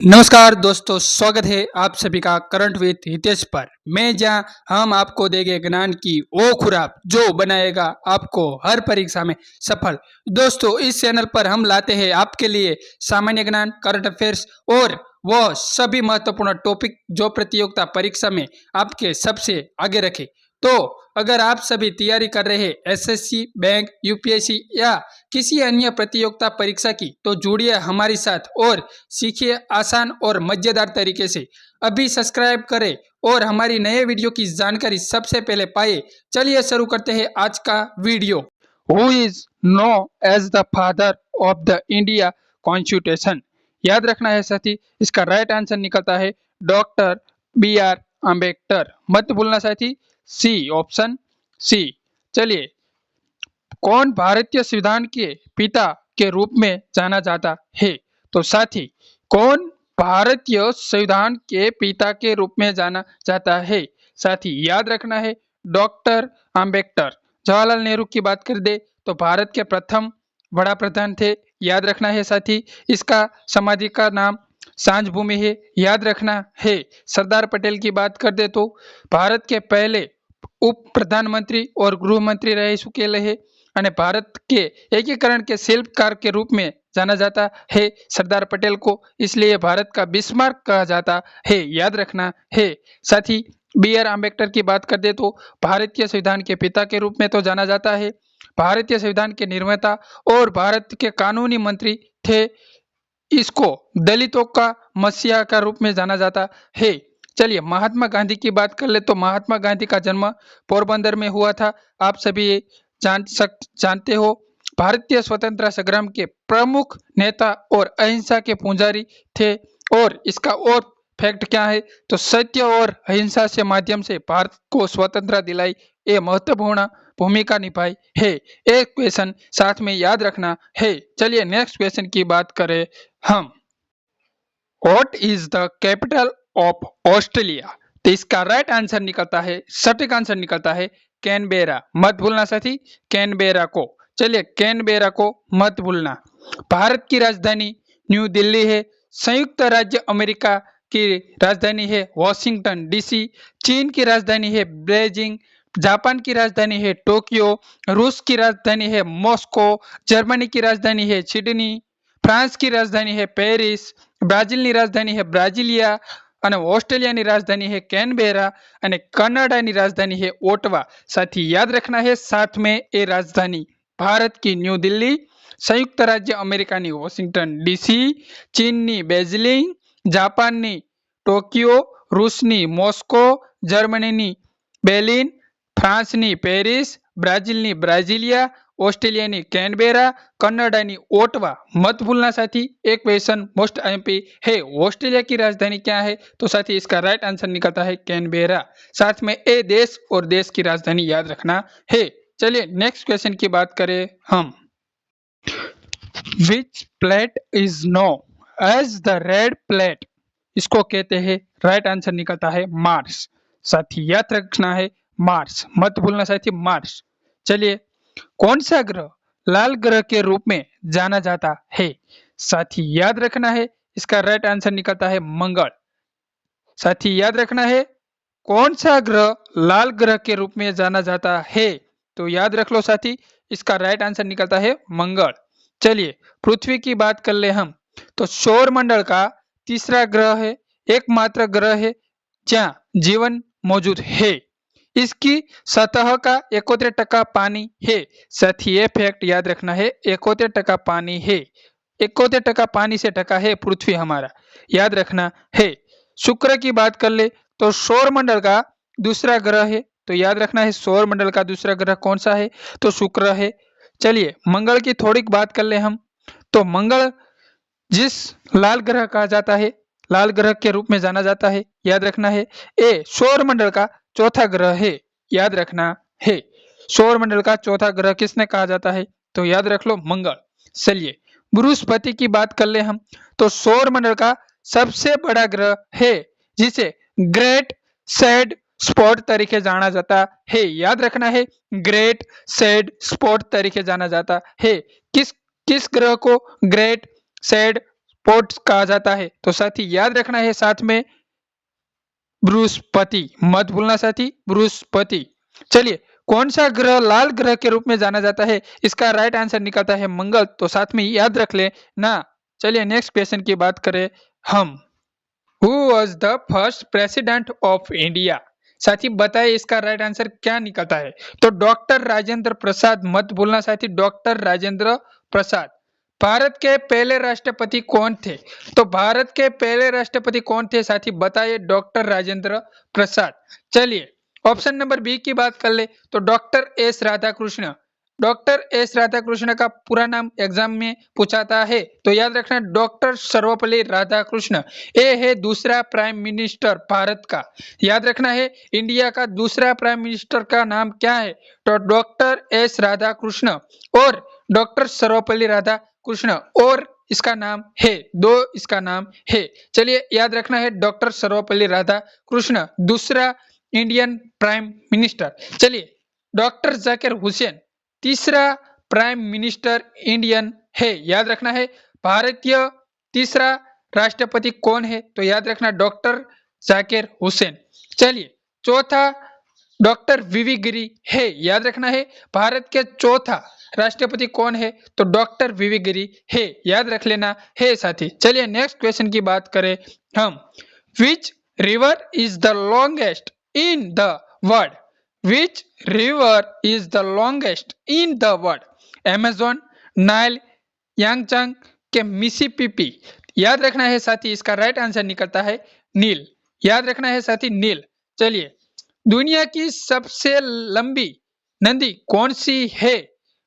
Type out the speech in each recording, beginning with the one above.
नमस्कार दोस्तों, स्वागत है आप सभी का करंट विद हितेश पर। मैं जहां हम आपको देंगे ज्ञान की वो खुराक जो बनाएगा आपको हर परीक्षा में सफल। दोस्तों, इस चैनल पर हम लाते हैं आपके लिए सामान्य ज्ञान, करंट अफेयर्स और वो सभी महत्वपूर्ण टॉपिक जो प्रतियोगिता परीक्षा में आपके सबसे आगे रखे। तो अगर आप सभी तैयारी कर रहे हैं एसएससी, बैंक, यूपीएससी या किसी अन्य प्रतियोगिता परीक्षा की, तो जुड़िए हमारे साथ और सीखिए आसान और मजेदार तरीके से। अभी सब्सक्राइब करें और हमारी नए वीडियो की जानकारी सबसे पहले पाए। चलिए शुरू करते हैं आज का video. Who is known as the father of the India constitution? याद रखना है साथी, इसका राइट आंसर निकलता है डॉक्टर B.R. अम्बेडकर। मत भूलना साथी, सी, ऑप्शन सी। चलिए, कौन भारतीय संविधान के पिता के रूप में जाना जाता है? तो साथी, कौन भारतीय संविधान के पिता के रूप में जाना जाता है? साथी, याद रखना है डॉक्टर अम्बेडकर। जवाहरलाल नेहरू की बात कर दे तो भारत के प्रथम बड़ा प्रधान थे। याद रखना है साथी, इसका समाधि का नाम सांझ भूमि है। याद रखना है। सरदार पटेल की बात कर दे तो भारत के पहले उप प्रधानमंत्री और गृह मंत्री रह चुके है और भारत के एकीकरण के शिल्पकार के रूप में जाना जाता है सरदार पटेल को, इसलिए भारत का बिस्मार्क कहा जाता है। याद रखना है। साथ ही B.R. अम्बेडकर की बात कर दे तो भारतीय संविधान के पिता के रूप में तो जाना जाता है, भारतीय संविधान के निर्माता और भारत के कानूनी मंत्री थे। इसको दलितों का मसीहा का रूप में जाना जाता है। चलिए, महात्मा गांधी की बात कर ले तो महात्मा गांधी का जन्म पोरबंदर में हुआ था। आप सभी ये जानते हो। भारतीय स्वतंत्रता संग्राम के प्रमुख नेता और अहिंसा के पुजारी थे। और इसका और फैक्ट क्या है तो सत्य और अहिंसा से माध्यम से भारत को स्वतंत्रता दिलाई, ये महत्वपूर्ण भूमिका निभाई है। एक क्वेश्चन साथ में याद रखना है। चलिए नेक्स्ट क्वेश्चन की बात करें हम। What is the capital of Australia? तो इसका राइट आंसर निकलता है, सटीक आंसर निकलता है कैनबेरा। मत भूलना साथी, कैनबेरा को। चलिए, कैनबेरा को मत भूलना। भारत की राजधानी न्यू दिल्ली है। संयुक्त राज्य अमेरिका की राजधानी है वॉशिंगटन डीसी। चीन की राजधानी है बेजिंग। जापान की राजधानी है टोक्यो। रूस की राजधानी है मॉस्को। जर्मनी की राजधानी है सिडनी। फ्रांस की राजधानी है पेरिस। ब्राजीलની राजधानी है ब्राजिलिया અને ઓસ્ટ્રેલિયાની राजधानी है कैनबेरा અને कनाडाની राजधानी है ओटवा। साथ ही याद रखना है साथ में ये राजधानी भारत की न्यू दिल्ली, संयुक्त राज्य अमेरिकाની वॉशिंगटन डीसी, चीनની बेजिंग, जापानની टोक्यो, रूसની मॉस्को, जर्मनीની बेर्लिन, फ्रांसની पेरिस, ब्राजीलની ब्राजिलिया, ऑस्ट्रेलियाની कैनबेरा, कनाडानी ओटवा। मत भूलना साथी, एक क्वेश्चन मोस्ट आईएमपी है, ऑस्ट्रेलिया की राजधानी क्या है? तो साथी इसका राइट आंसर निकलता है कैनबेरा। साथ में ए देश और देश की राजधानी याद रखना है। चलिए नेक्स्ट क्वेश्चन की बात करें हम। Which plate is known as the red plate? इसको कहते हैं, राइट आंसर निकलता है मार्स। साथी याद रखना है मार्स, मत भूलना साथी मार्स। चलिए, कौन सा ग्रह लाल ग्रह के रूप में जाना जाता है? साथी याद रखना है, इसका राइट आंसर निकलता है मंगल। साथी याद रखना है, कौन सा ग्रह लाल ग्रह के रूप में जाना जाता है? तो याद रख लो साथी, इसका राइट आंसर निकलता है मंगल। चलिए, पृथ्वी की बात कर ले हम तो सौर मंडल का तीसरा ग्रह है, एकमात्र ग्रह है जहां जीवन मौजूद है। इसकी सतह का 71% पानी है। साथ ही ये फैक्ट याद रखना है, 71% पानी है। 71% पानी से ढका है पृथ्वी हमारा, याद रखना है। शुक्र की बात कर ले तो सौर मंडल का दूसरा ग्रह है, तो याद रखना है सौर मंडल का दूसरा ग्रह कौन सा है? तो शुक्र है। चलिए, मंगल की थोड़ी बात कर ले हम तो मंगल जिस लाल ग्रह कहा जाता है, लाल ग्रह के रूप में जाना जाता है, याद रखना है ए सौर मंडल का चौथा ग्रह है। याद रखना है, सौर मंडल का चौथा ग्रह किसने कहा जाता है? तो याद रख लो मंगल। चलिए, बृहस्पति की बात कर ले हम तो सौर मंडल का सबसे बड़ा ग्रह है जिसे ग्रेट सैड स्पॉट तरीके जाना जाता है। याद रखना है, ग्रेट सैड स्पॉट तरीके जाना जाता है। किस किस ग्रह को ग्रेट सैड पोर्ट्स कहा जाता है? तो साथी याद रखना है साथ में बृहस्पति, मत भूलना साथी, बृहस्पति। चलिए, कौन सा ग्रह लाल ग्रह के रूप में जाना जाता है? इसका राइट आंसर निकलता है मंगल, तो साथ में याद रख ले ना। चलिए नेक्स्ट क्वेश्चन की बात करें हम। Who was the first president of India? साथी बताइए इसका राइट आंसर क्या निकलता है? तो डॉक्टर राजेंद्र प्रसाद, मत भूलना साथी, डॉक्टर राजेंद्र प्रसाद। भारत के पहले राष्ट्रपति कौन थे? तो भारत के पहले राष्ट्रपति कौन थे साथी बताइए? डॉक्टर राजेंद्र प्रसाद। चलिए ऑप्शन नंबर बी की बात कर ले तो doctor S Radhakrishna. Doctor S Radhakrishna का पूरा नाम एग्जाम में पूछाता है, तो याद रखना डॉक्टर सर्वपल्ली राधाकृष्ण। ये है दूसरा प्राइम मिनिस्टर भारत का। याद रखना है इंडिया का दूसरा प्राइम मिनिस्टर का नाम क्या है? तो डॉक्टर एस राधाकृष्ण और डॉक्टर सर्वपल्ली राधाकृष्ण, और इसका नाम है दो, इसका नाम है। चलिए याद रखना है डॉक्टर सर्वपल्ली राधाकृष्ण दूसरा इंडियन प्राइम मिनिस्टर। चलिए डॉक्टर जाकिर हुसैन तीसरा प्राइम मिनिस्टर इंडियन है। याद रखना है भारतीय तीसरा राष्ट्रपति कौन है? तो याद रखना डॉक्टर जाकिर हुसैन। चलिए चौथा डॉक्टर वीवी गिरी है। याद रखना है भारत के चौथा राष्ट्रपति कौन है? तो डॉक्टर वीवी गिरी है। याद रख लेना है साथी। चलिए नेक्स्ट क्वेश्चन की बात करें हम। Which river is the longest in the world? Which river is the longest in the world? Amazon, Nile, यांगचांग के मिसिसिपी? याद रखना है साथी इसका राइट आंसर निकलता है नील। याद रखना है साथी नील। चलिए दुनिया की सबसे लंबी नदी कौन सी है?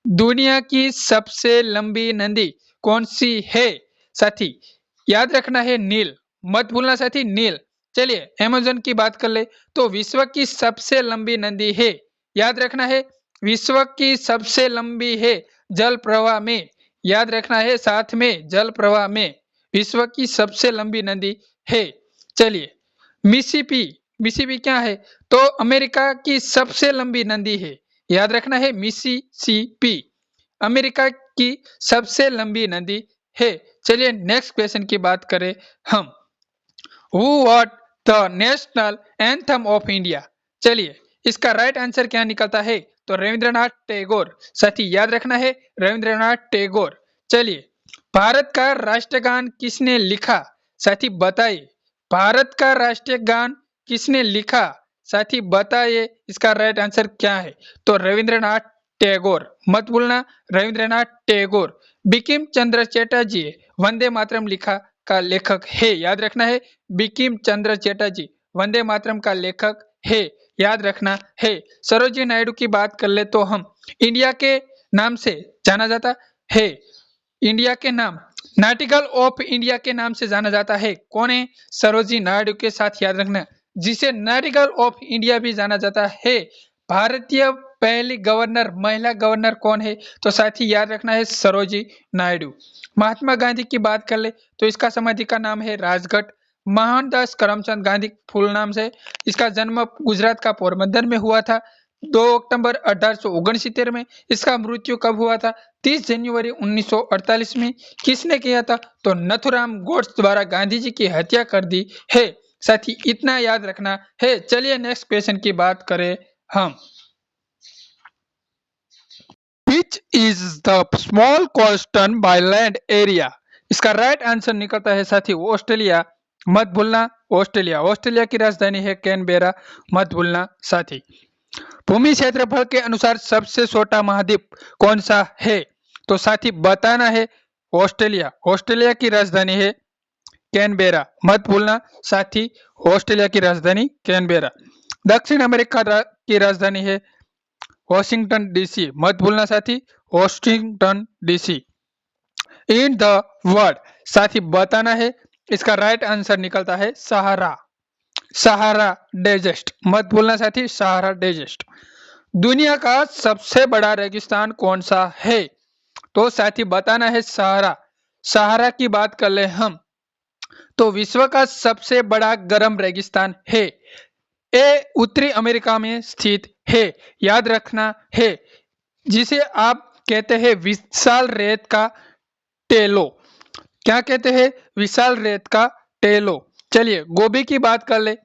दुनिया की सबसे लंबी नदी कौन सी है साथी? याद रखना है नील, मत भूलना साथी नील। चलिए अमेज़न की बात कर ले तो विश्व की सबसे लंबी नदी है। याद रखना है विश्व की सबसे लंबी है जल प्रवाह में। याद रखना है साथ में जल प्रवाह में विश्व की सबसे लंबी नदी है। चलिए मिसिसिपी, मिसिसिपी क्या है? तो अमेरिका की सबसे लंबी नदी है। याद रखना है मिसिसिपी अमेरिका की सबसे लंबी नदी है। चलिए नेक्स्ट क्वेश्चन की बात करें हम। Who what the national anthem of India? चलिए इसका राइट आंसर क्या निकलता है? तो रविंद्रनाथ टैगोर। साथी याद रखना है रविंद्रनाथ टैगोर। चलिए भारत का राष्ट्रगान किसने लिखा? साथी बताइए भारत का राष्ट्रीय गान किसने लिखा? साथी बताइए इसका राइट आंसर क्या है? तो रविंद्रनाथ टैगोर, मत भूलना रविंद्रनाथ टैगोर। बिकिम चंद्र चटर्जी वंदे मातरम लिखा का लेखक है। याद रखना है बिकिम चंद्र चटर्जी वंदे मातरम का लेखक है। याद रखना है। सरोजिनी नायडू की बात कर ले तो हम इंडिया के नाम से जाना जाता है। इंडिया के नाम नाइटिंगेल ऑफ इंडिया के नाम से जाना जाता है। कौन है? सरोजिनी नायडू के साथ याद रखना, जिसे नाइटिंगेल ऑफ इंडिया भी जाना जाता है। भारतीय पहली गवर्नर महिला गवर्नर कौन है? तो साथी याद रखना है सरोजिनी नायडू। महात्मा गांधी की बात कर ले तो इसका समाधि का नाम है राजघाट। मोहनदास करमचंद गांधी फुल नाम से। इसका जन्म गुजरात का पोरबंदर में हुआ था 2 अक्टूबर 1869 में। इसका मृत्यु कब हुआ था? 30 जनवरी 1948 में। किसने किया था? तो नथुराम गोड्स द्वारा गांधी जी की हत्या कर दी है। साथी इतना याद रखना है। चलिए नेक्स्ट क्वेश्चन की बात करें हम। Which is the small coastline by land area? इसका राइट आंसर निकलता है साथी ऑस्ट्रेलिया। मत भूलना ऑस्ट्रेलिया। ऑस्ट्रेलिया की राजधानी है कैनबेरा, मत भूलना साथी। भूमि क्षेत्रफल के अनुसार सबसे छोटा महाद्वीप कौन सा है? तो साथी बताना है ऑस्ट्रेलिया। ऑस्ट्रेलिया की राजधानी है कैनबेरा, मत भूलना साथी ऑस्ट्रेलिया की राजधानी कैनबेरा। दक्षिण अमेरिका की राजधानी है वॉशिंगटन डीसी, मत भूलना साथी Washington DC. In the world साथी बताना है इसका राइट आंसर निकलता है सहारा। सहारा डेजर्ट, मत भूलना साथी सहारा डेजर्ट। दुनिया का सबसे बड़ा रेगिस्तान कौन सा है? तो साथी बताना है सहारा। सहारा की बात कर ले हम तो विश्व का सबसे बड़ा गर्म रेगिस्तान है। ये उत्तरी अमेरिका में स्थित है। याद रखना है जिसे आप कहते हैं विशाल रेत का टेलो। क्या कहते हैं? विशाल रेत का टेलो। चलिए गोबी की बात कर ले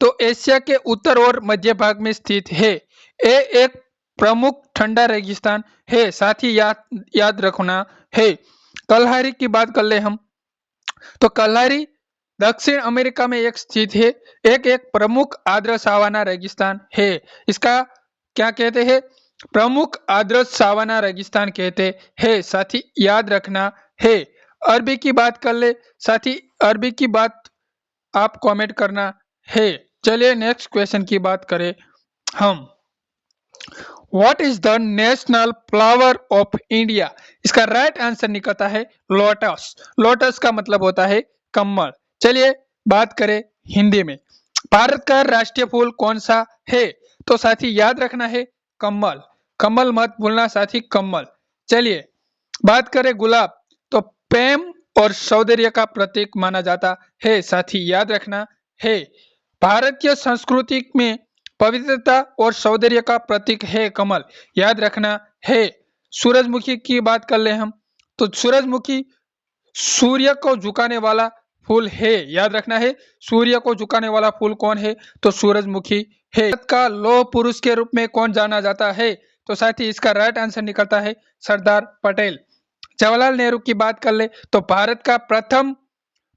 तो एशिया के उत्तर और मध्य भाग में स्थित है। ये एक प्रमुख ठंडा रेगिस्तान है, साथ ही याद याद रखना है। कलहारी की बात कर ले हम तो कलहारी दक्षिण अमेरिका में एक स्थित है, एक एक प्रमुख आर्द्र सावाना रेगिस्तान है। इसका क्या कहते हैं? प्रमुख आर्द्र सावाना रेगिस्तान कहते हैं, साथ ही याद रखना है। अरबी की बात कर ले, साथ ही अरबी की बात आप कमेंट करना है। चलिए नेक्स्ट क्वेश्चन की बात करें हम। What is the national flower of India? इसका राइट आंसर निकलता है लोटस। लोटस का मतलब होता है कमल। चलिए बात करें हिंदी में। भारत का राष्ट्रीय फूल कौन सा है? तो साथी याद रखना है कमल। कमल मत भूलना साथी, कमल। चलिए बात करें गुलाब तो प्रेम और सौंदर्य का प्रतीक माना जाता है, साथी याद रखना है। भारतीय संस्कृति में पवित्रता और सौंदर्य का प्रतीक है कमल, याद रखना है। सूरजमुखी की बात कर ले हम तो सूरजमुखी सूर्य को झुकाने वाला फूल है, याद रखना है। सूर्य को झुकाने वाला फूल कौन है? तो सूरजमुखी है। भारत का लौह पुरुष के रूप में कौन जाना जाता है? तो साथ ही इसका राइट आंसर निकलता है सरदार पटेल। जवाहरलाल नेहरू की बात कर ले तो भारत का प्रथम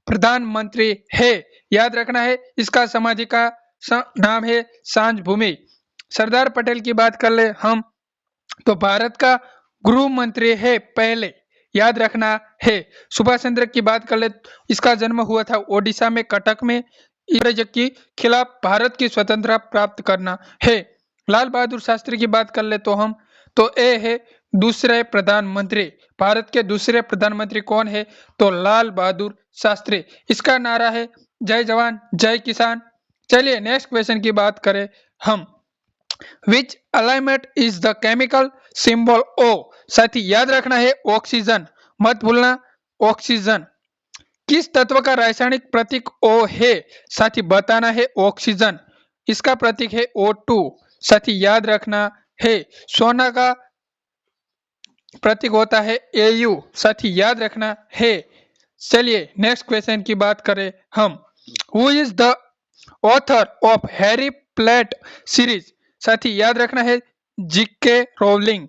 प्रधानमंत्री है, याद रखना है। इसका समाधि का नाम है सांझ भूमि। सरदार पटेल की बात कर ले हम तो भारत का गृह मंत्री है पहले, याद रखना है। सुभाष चंद्र की बात कर ले, इसका जन्म हुआ था ओडिशा में कटक में। इंग्रज के खिलाफ भारत की स्वतंत्रता प्राप्त करना है। लाल बहादुर शास्त्री की बात कर ले तो हम तो ए है दूसरे प्रधानमंत्री। भारत के दूसरे प्रधानमंत्री कौन है? तो लाल बहादुर शास्त्री। इसका नारा है जय जवान जय किसान। चलिए नेक्स्ट क्वेश्चन की बात करें हम। Which element is the chemical symbol O? साथी याद रखना है ऑक्सीजन, मत भूलना ऑक्सीजन। किस तत्व का रासायनिक प्रतीक ओ है? साथी बताना है ऑक्सीजन। इसका प्रतीक है O2, साथी याद रखना है। सोना का प्रतीक होता है Au, साथी याद रखना है। चलिए नेक्स्ट क्वेश्चन की बात करें हम। Who is the author of Harry plate series? साथी याद रखना है J.K. रोलिंग।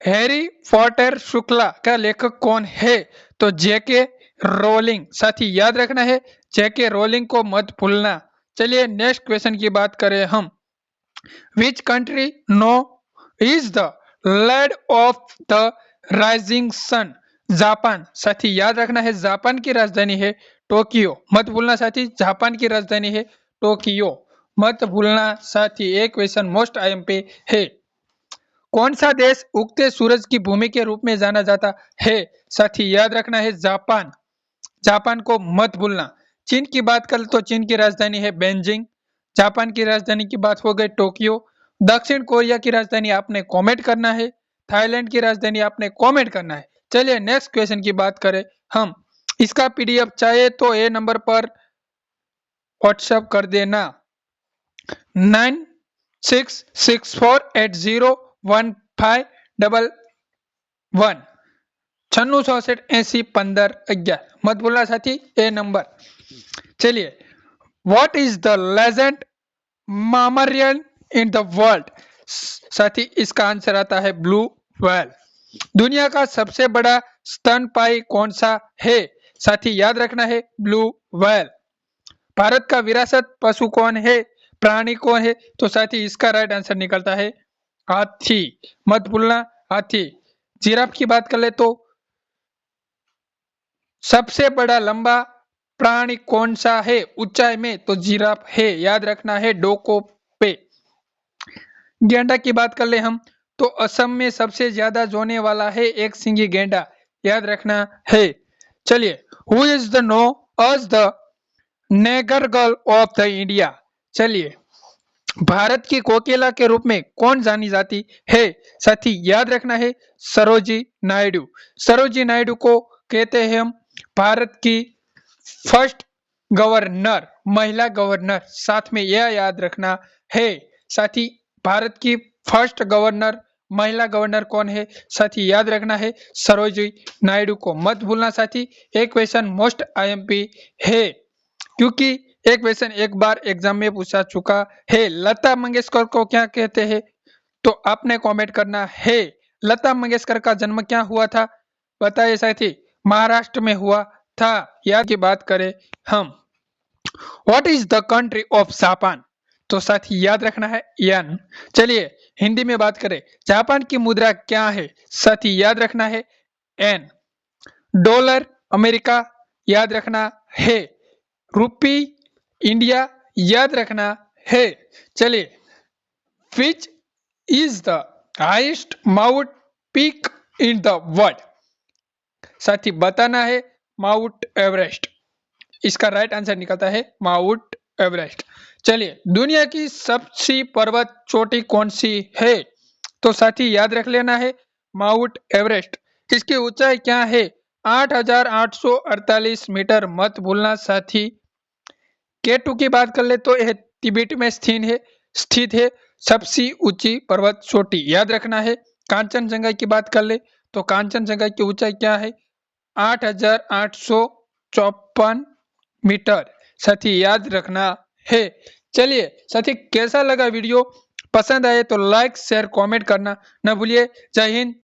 हैरी पॉटर श्रृंखला का लेखक कौन है? तो J.K. रोलिंग। साथी याद रखना है J.K. रोलिंग को मत भूलना। चलिए नेक्स्ट क्वेश्चन की बात करें हम। Which country known is the land of the rising sun? Japan. साथी याद रखना है जापान की राजधानी है टोक्यो, मत भूलना साथी। जापान की राजधानी है टोक्यो, मत भूलना साथी। एक क्वेश्चन मोस्ट आईएम पे है। कौन सा देश उगते सूरज की भूमि के रूप में जाना जाता है? साथी याद रखना है जापान। जापान को मत भूलना। चीन की बात करें तो चीन की राजधानी है बेजिंग। जापान की राजधानी की बात हो गई टोक्यो। दक्षिण कोरिया की राजधानी आपने कमेंट करना है। थाईलैंड की राजधानी आपने कमेंट करना है। चलिए नेक्स्ट क्वेश्चन की बात करें हम। इसका पीडीएफ चाहिए तो ए नंबर पर व्हाट्सएप कर देना 9664801511 9664801511, मत भूलना साथी ए नंबर। चलिए what is the largest mammal in the world? साथी इसका आंसर आता है ब्लू व्हेल। दुनिया का सबसे बड़ा स्तनपायी कौन सा है? साथी याद रखना है ब्लू व्हेल। भारत का विरासत पशु कौन है? प्राणी कौन है? तो साथी इसका राइट आंसर निकलता है हाथी, मत भूलना हाथी। जिराफ की बात कर ले तो सबसे बड़ा लंबा प्राणी कौन सा है ऊंचाई में? तो जिराफ है, याद रखना है डोको पे। गेंडा की बात कर ले हम तो असम में सबसे ज्यादा जोने वाला है एक सिंगी गेंडा, याद रखना है। चलिए who is the known as the nightingale of the India? चलिए भारत की कोकिला के रूप में कौन जानी जाती है? साथी याद रखना है सरोजी नायडू। सरोजी नायडू को कहते हैं हम भारत की फर्स्ट गवर्नर, महिला गवर्नर, साथ में यह याद रखना है। साथी भारत की फर्स्ट गवर्नर महिला गवर्नर कौन है? साथी याद रखना है सरोजिनी नायडू को मत भूलना साथी। एक क्वेश्चन मोस्ट आईएमपी है क्योंकि एक क्वेश्चन एक बार एग्जाम में पूछा चुका है। लता मंगेशकर को क्या कहते हैं? तो आपने कमेंट करना है। लता मंगेशकर का जन्म क्या हुआ था? बताइए साथी। महाराष्ट्र में हुआ था। याद की बात करें हम, what is the country of Japan? तो साथी याद रखना है यन। चलिए हिंदी में बात करें, जापान की मुद्रा क्या है? साथी याद रखना है एन। डॉलर अमेरिका याद रखना है। रुपी इंडिया याद रखना है। चलिए, which is the highest mount peak in the world? साथी बताना है माउंट एवरेस्ट। इसका राइट आंसर निकलता है माउंट एवरेस्ट। चलिए, दुनिया की सबसे पर्वत चोटी कौन सी है? तो साथी याद रख लेना है माउंट एवरेस्ट। इसकी ऊंचाई क्या है? 8,848 मीटर। मत भूलना साथी। केटू की बात कर ले तो यह तिब्बत में स्थित है सबसे ऊंची पर्वत चोटी। याद रखना है। कांचनजंगा की बात कर ले तो कांचनजंगा की ऊंचाई क्या है? 8,854 मीटर। साथी याद रखना है। चलिए साथी, कैसा लगा वीडियो? पसंद आए तो लाइक शेयर कमेंट करना न भूलिए। जय हिंद।